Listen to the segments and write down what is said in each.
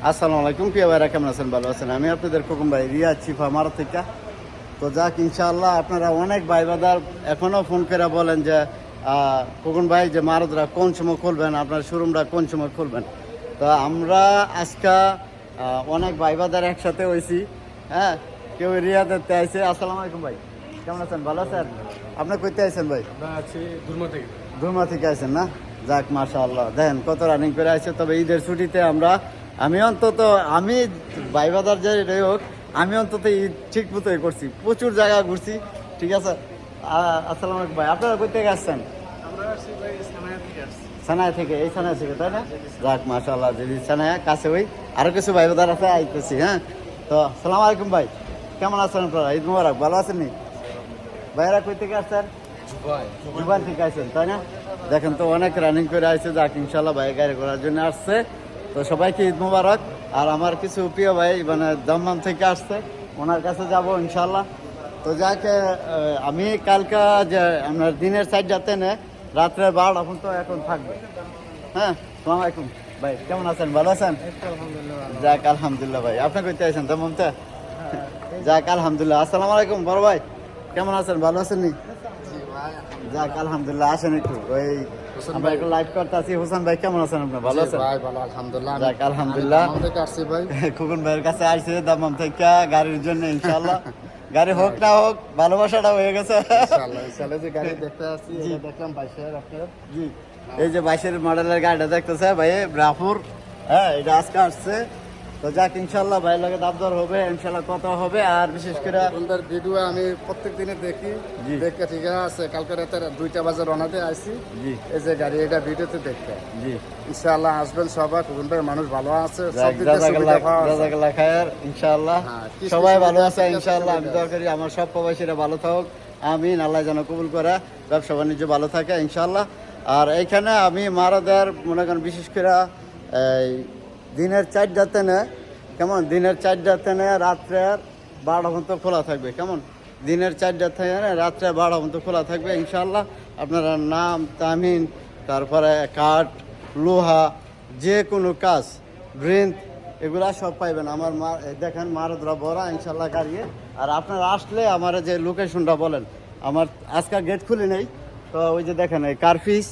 আসসালামু আলাইকুম প্রিয় ভাইরা, কেমন আছেন? ভালো আছেন? আমি আপনাদের খোকন ভাই, রিয়াদ চিফা মারো থেকে। তো যাক, ইনশাআল্লাহ আপনারা অনেক ভাই বাদার এখনও ফোন করে বলেন যে খোকন ভাই যে মারদরা কোন সময় খুলবেন, আপনার শোরুমটা কোন সময় খুলবেন। তো আমরা আজকে অনেক ভাই বাদার একসাথে হয়েছি। হ্যাঁ, কেউ রিয়াদেরতে আইছে। আসসালামু আলাইকুম ভাই, কেমন আছেন? ভালো আছেন? আপনি কইতে আইছেন ভাই? আছি দুর্মা থেকে। দুর্মা থেকে আইছেন না? যাক, মাশাআল্লাহ, দেখেন কত রানিং করে আছে। তবে ঈদের ছুটিতে আমি অন্তত ভাইবাদার যে হোক, আমি অন্তত ঈদ ঠিক মতোই করছি, প্রচুর জায়গা ঘুরছি। ঠিক আছে। আসসালামু আলাইকুম ভাই, আপনারা কই থেকে আসছেন? আমরা আসছি ভাই সানায়া থেকে আসছি। সানায়া থেকে? এই সানায়া থেকে, তাই না? যাক, মাশাআল্লাহ, যদি সানায়া কাছে ওই আরো কিছু ভাইবাদার আছে, আইতেছি। হ্যাঁ, তো আসসালামু আলাইকুম ভাই, কেমন আছেন আপনারা? ঈদ মোবারক, ভালো আছেন নি ভাইরা? কই থেকে আসছেন? জুবান থেকে আসছেন, তাই না? দেখেন তো অনেক রানিং করে আসছে। যাক, ইনশাল্লাহ ভাই গাড়ি করার জন্য আসছে। তো সবাইকে ঈদ মোবারক। আর আমার কিছু প্রিয় ভাই মানে দমদম থেকে আসছে, ওনার কাছে যাব ইনশাল্লাহ। তো যাক, আমি কালকা যে আপনার দিনের সাইড যাতে নে রাত্রে 12টা পর্যন্ত এখন থাকবে। হ্যাঁ, আসসালামু আলাইকুম ভাই, কেমন আছেন? ভালো আছেন? যাক, আলহামদুলিল্লাহ ভাই। আপনি কইতে আছেন দমদমতে? যাক, আলহামদুলিল্লাহ। আসসালামু আলাইকুম বড় ভাই, কেমন আছেন? ভালো আছেন নি? যাক, আলহামদুলিল্লাহ। আসেন একটু, ওই আমরা একটু লাইভ করতে আছি। হোসেন ভাই, কেমন আছেন? আপনি ভালো আছেন? ভাই ভালো, আলহামদুলিল্লাহ। যাক, আলহামদুলিল্লাহ। আমি থেকে আসছি ভাই। খোকন ভাইয়ের কাছে আসছে দামাম থেকে গাড়ির জন্য। ইনশাআল্লাহ গাড়ি হোক না হোক, ভালোবাসাটা হয়ে গেছে। ইনশাআল্লাহ ইনশাআল্লাহ যে গাড়ি দেখতে আসছি, এটা দেখলাম বাইশের আপনার। জি, এই যে 22-এর মডেলের গাড়িটা দেখতেছে ভাই, ব্রাফুর। হ্যাঁ, এটা আজকে আসছে। তো যাক, ইনশাআল্লাহ ভাইয়ের লগে দাম দর হবে, ইনশাআল্লাহ কত হবে। আর বিশেষ করে আপনাদের ভিডিও আমি প্রত্যেক দিনে দেখি, জি। দেখে ঠিক আছে। কালকে রাতে 2টা বাজে রওনাতে আসছি। জি এই যে গাড়ি, এটা ভিডিওতে দেখতে জি, ইনশাআল্লাহ আসবেন সবাই। কোন ভাই মানুষ ভালো আছে, সব যাক, দিকে সুবিধা পাওয়া আছে। জাযাকাল্লাহ খায়ের। ইনশাআল্লাহ হ্যাঁ, সবাই ভালো আছে সুবিধা ইনশাআল্লাহ। আমি সুবিধা দোয়া করি আমার সব প্রবাসীরা ভালো থাকুক, আমিন। আল্লাহ যেন কবুল করে, ব্যবসা বাণিজ্য ভালো থাকে ইনশাআল্লাহ। আর এইখানে আমি মারাদার মনে করেন বিশেষ করে এই দিনের 4টাতে না, কেমন? দিনের 4টাতে না, রাত্রের 12টা পর্যন্ত খোলা থাকবে। কেমন? দিনের 4টা থেকে না, রাত্রে 12টা পর্যন্ত খোলা থাকবে ইনশাআল্লাহ। আপনারা নাম, তামিন, তারপরে কাঠ, লোহা, যে কোনো কাজ, ব্রিন্ট, এগুলা সব পাইবেন। আমার দেখেন মারদরা বড়া ইনশাল্লাহ গাড়িয়ে। আর আপনারা আসলে আমার যে লোকেশনটা বলেন, আমার আজকে গেট খুলে নেই। তো ওই যে দেখেন এই কার্ফিস,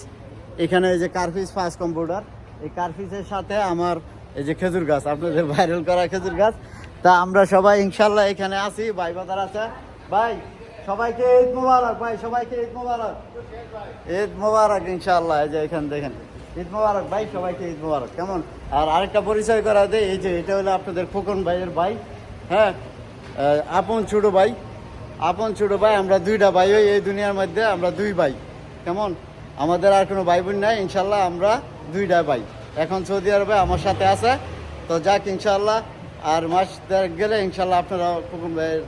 এখানে এই যে কার্ফিস ফার্স্ট কম্পিউটার, এই কার্ফিসের সাথে আমার এই যে খেজুর গাছ, আপনাদের ভাইরাল করা খেজুর গাছ। তা আমরা সবাই ইনশাল্লাহ এখানে আছি, ভাই বাজার আছে। ভাই সবাইকে ঈদ মোবারক, ভাই সবাইকে ঈদ মোবারক, ঈদ মোবারক ইনশাল্লাহ। এই যে এখানে দেখেন, ঈদ মোবারক ভাই, সবাইকে ঈদ মোবারক। কেমন? আর আরেকটা পরিচয় করা দেয়, এই যে এটা হলো আপনাদের খোকন ভাইয়ের ভাই। হ্যাঁ, আপন ছোট ভাই, আপন ছোট ভাই। আমরা 2টা ভাই হই এই দুনিয়ার মধ্যে, আমরা 2 ভাই। কেমন? আমাদের আর কোনো ভাই বোন নাই ইনশাল্লাহ, আমরা 2টা ভাই। এখন সৌদি আরবে আমার সাথে আছে। তো যাক, ইনশাল্লাহ আর মাস দেড়েক গেলে ইনশাল্লাহ আপনারা খোকন ভাইয়ের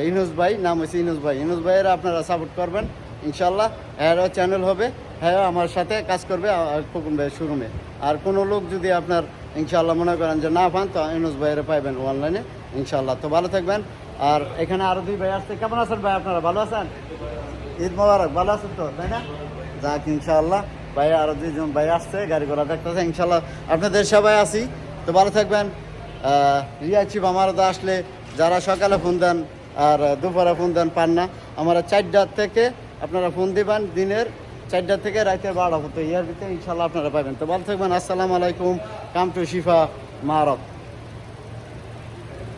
ইনুস ভাই, নাম হচ্ছে ইনুস ভাই, ইনুস ভাইয়ের আপনারা সাপোর্ট করবেন ইনশাল্লাহ। হ্যাঁ, চ্যানেল হবে, হ্যাঁ আমার সাথে কাজ করবে খোকন ভাইয়ের শোরুমে। আর কোনো লোক যদি আপনার ইনশাল্লাহ মনে করেন যে না পান, তো ইনুস ভাইয়ের পাইবেন অনলাইনে ইনশাল্লাহ। তো ভালো থাকবেন। আর এখানে আরো 2 ভাই আসছে। কেমন আছেন ভাই? আপনারা ভালো আছেন? ঈদ মোবারক, ভালো আছেন তো, তাই না? যাক, ইনশাআল্লাহ ভাই আরো 2জন ভাই আসছে, গাড়ি ঘোড়া দেখতেছে ইনশাল্লাহ। আপনাদের সবাই আসি, তো ভালো থাকবেন। রিয়াচিপ আমার আসলে যারা সকালে ফোন দেন আর দুপুরে ফোন দেন পান না, আমরা 4টা থেকে আপনারা ফোন দিবেন, দিনের 4টা থেকে রাতের 12টা পর্যন্ত, ইয়ার ভিতরে ইনশাল্লাহ আপনারা পাবেন। তো ভালো থাকবেন। আসসালামু আলাইকুম, কাম টু শিফা মারক।